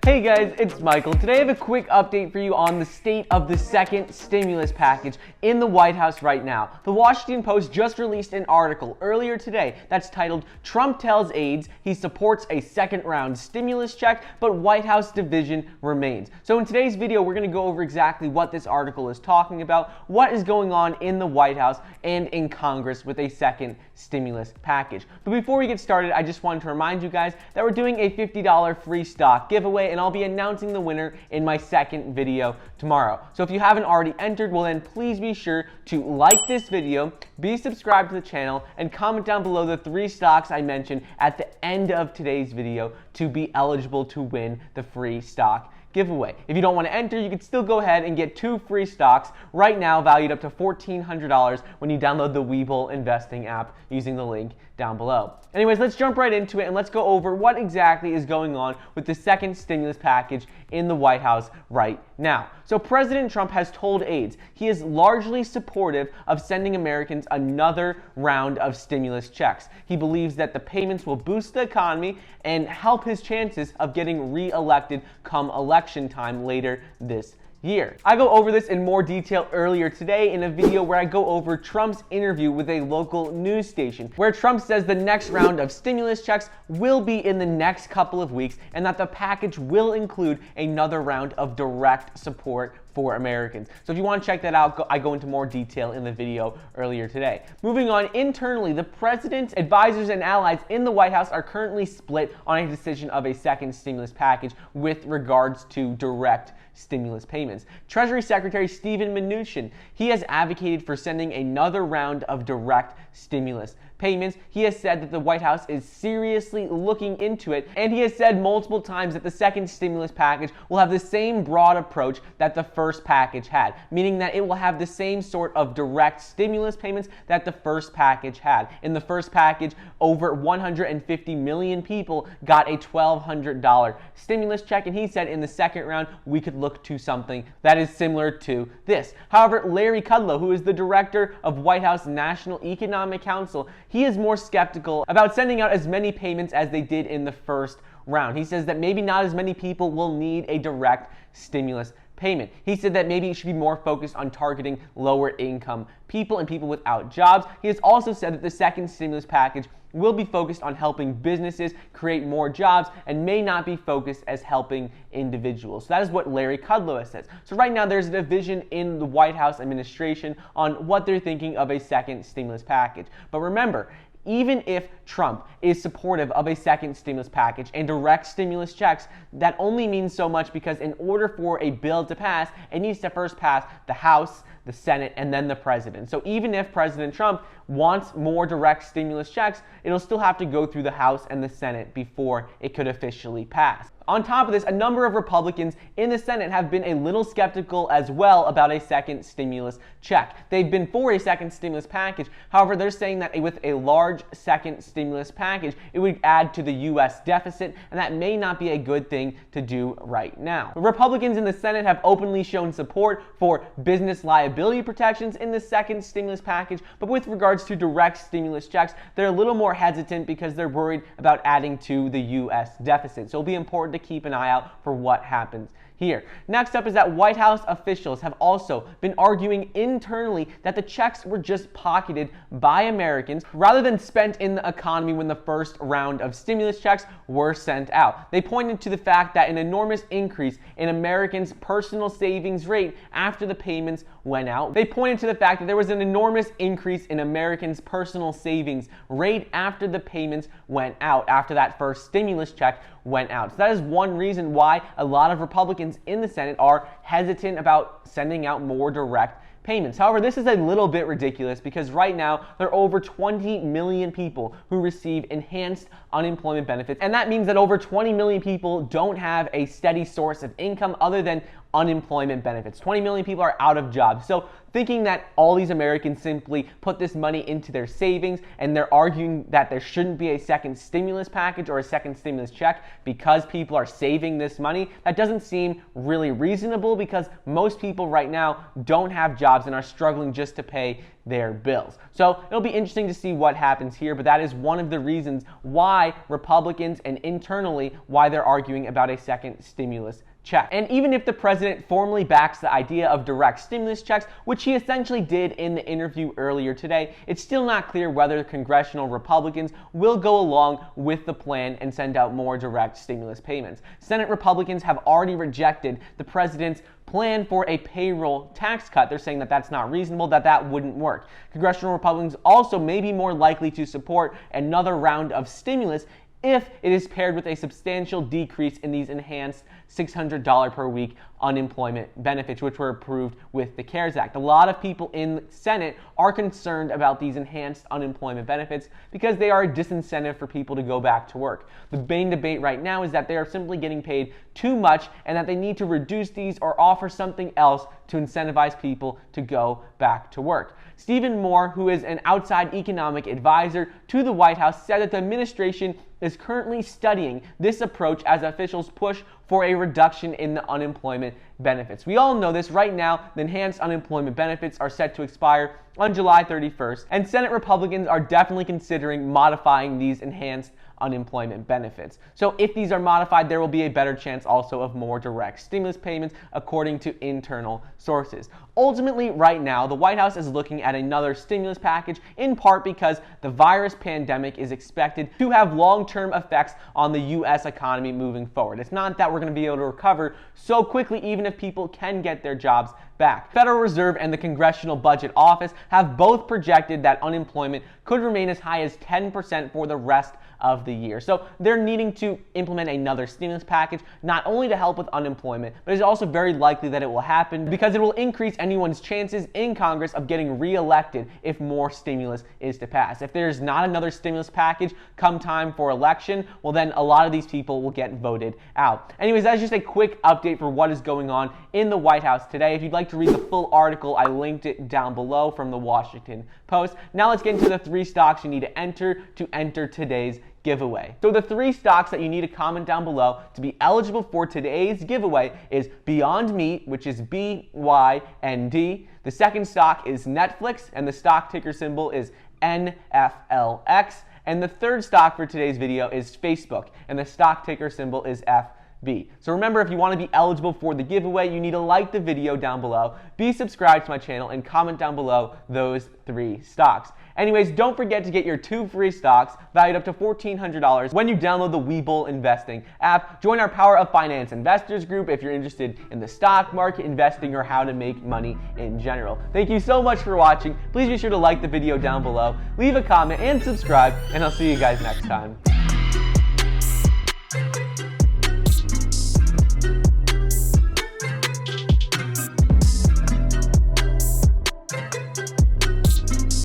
Hey guys, it's Michael. Today I have a quick update for you on the state of the second stimulus package in the White House right now. The Washington Post just released an article earlier today that's titled, "Trump tells aides he supports a second round stimulus check, but White House division remains." So in today's video, we're going to go over exactly what this article is talking about, what is going on in the White House and in Congress with a second stimulus package. But before we get started, I just wanted to remind you guys that we're doing a $50 free stock giveaway, and I'll be announcing the winner in my second video tomorrow. So if you haven't already entered, well then please be sure to like this video, be subscribed to the channel, and comment down below the 3 stocks I mentioned at the end of today's video to be eligible to win the free stock giveaway. If you don't want to enter, you can still go ahead and get 2 free stocks right now valued up to $1,400 when you download the Webull investing app using the link down below. Anyways, let's jump right into it and let's go over what exactly is going on with the second stimulus package in the White House right now. So President Trump has told aides he is largely supportive of sending Americans another round of stimulus checks. He believes that the payments will boost the economy and help his chances of getting re-elected come election time later this year. I go over this in more detail earlier today in a video where I go over Trump's interview with a local news station, where Trump says the next round of stimulus checks will be in the next couple of weeks and that the package will include another round of direct support for Americans. So if you want to check that out, I go into more detail in the video earlier today. Moving on, internally, the president's advisors and allies in the White House are currently split on a decision of a second stimulus package with regards to direct stimulus payments. Treasury Secretary Steven Mnuchin, he has advocated for sending another round of direct stimulus payments. He has said that the White House is seriously looking into it, and he has said multiple times that the second stimulus package will have the same broad approach that the first package had, meaning that it will have the same sort of direct stimulus payments that the first package had. In the first package, over 150 million people got a $1,200 stimulus check, and he said in the second round we could look to something that is similar to this. However, Larry Kudlow, who is the director of White House National Economic Council, he is more skeptical about sending out as many payments as they did in the first round. He says that maybe not as many people will need a direct stimulus payment. He said that maybe it should be more focused on targeting lower income people and people without jobs. He has also said that the second stimulus package will be focused on helping businesses create more jobs and may not be focused as helping individuals. So that is what Larry Kudlow has said. So right now there's a division in the White House administration on what they're thinking of a second stimulus package. But remember, even if Trump is supportive of a second stimulus package and direct stimulus checks, that only means so much because in order for a bill to pass, it needs to first pass the House, the Senate, and then the President. So even if President Trump wants more direct stimulus checks, it'll still have to go through the House and the Senate before it could officially pass. On top of this, a number of Republicans in the Senate have been a little skeptical as well about a second stimulus check. They've been for a second stimulus package. However, they're saying that with a large second stimulus package, it would add to the U.S. deficit, and that may not be a good thing to do right now. Republicans in the Senate have openly shown support for business liability protections in the second stimulus package, but with regards to direct stimulus checks, they're a little more hesitant because they're worried about adding to the U.S. deficit. So it'll be important to keep an eye out for what happens here. Next up is that White House officials have also been arguing internally that the checks were just pocketed by Americans rather than spent in the economy when the first round of stimulus checks were sent out. They pointed to the fact that an enormous increase in Americans' personal savings rate after the payments went out. They pointed to the fact that there was an enormous increase in Americans' personal savings rate after the payments went out, after that first stimulus check went out. So that is one reason why a lot of Republicans in the Senate are hesitant about sending out more direct payments. However, this is a little bit ridiculous because right now there are over 20 million people who receive enhanced unemployment benefits, and that means that over 20 million people don't have a steady source of income other than unemployment benefits. 20 million people are out of jobs. So thinking that all these Americans simply put this money into their savings and they're arguing that there shouldn't be a second stimulus package or a second stimulus check because people are saving this money, that doesn't seem really reasonable because most people right now don't have jobs and are struggling just to pay their bills. So it'll be interesting to see what happens here, but that is one of the reasons why Republicans and internally why they're arguing about a second stimulus check. And even if the president formally backs the idea of direct stimulus checks, which he essentially did in the interview earlier today, it's still not clear whether congressional Republicans will go along with the plan and send out more direct stimulus payments. Senate Republicans have already rejected the president's plan for a payroll tax cut. They're saying that that's not reasonable, that wouldn't work. Congressional Republicans also may be more likely to support another round of stimulus if it is paired with a substantial decrease in these enhanced $600 per week unemployment benefits, which were approved with the CARES Act. A lot of people in the Senate are concerned about these enhanced unemployment benefits because they are a disincentive for people to go back to work. The main debate right now is that they are simply getting paid too much and that they need to reduce these or offer something else to incentivize people to go back to work. Stephen Moore, who is an outside economic advisor to the White House, said that the administration is currently studying this approach as officials push for a reduction in the unemployment benefits. We all know this. Right now, the enhanced unemployment benefits are set to expire on July 31st, and Senate Republicans are definitely considering modifying these enhanced unemployment benefits. So if these are modified, there will be a better chance also of more direct stimulus payments, according to internal sources. Ultimately, right now, the White House is looking at another stimulus package, in part because the virus pandemic is expected to have long-term effects on the U.S. economy moving forward. It's not that we're going to be able to recover so quickly, even if people can get their jobs back. Federal Reserve and the Congressional Budget Office have both projected that unemployment could remain as high as 10% for the rest of the year. So they're needing to implement another stimulus package, not only to help with unemployment, but it's also very likely that it will happen because it will increase anyone's chances in Congress of getting reelected if more stimulus is to pass. If there's not another stimulus package come time for election, well then a lot of these people will get voted out. Anyways, that's just a quick update for what is going on in the White House today. If you'd like to read the full article, I linked it down below from the Washington Post. Now let's get into the 3 stocks you need to enter today's giveaway. So the 3 stocks that you need to comment down below to be eligible for today's giveaway is Beyond Meat, which is BYND. The second stock is Netflix, and the stock ticker symbol is NFLX. And the third stock for today's video is Facebook, and the stock ticker symbol is FB. So remember, if you want to be eligible for the giveaway, you need to like the video down below, be subscribed to my channel, and comment down below those 3 stocks. Anyways, don't forget to get your 2 free stocks valued up to $1,400 when you download the Webull Investing app. Join our Power of Finance Investors group if you're interested in the stock market, investing, or how to make money in general. Thank you so much for watching. Please be sure to like the video down below, leave a comment, and subscribe, and I'll see you guys next time.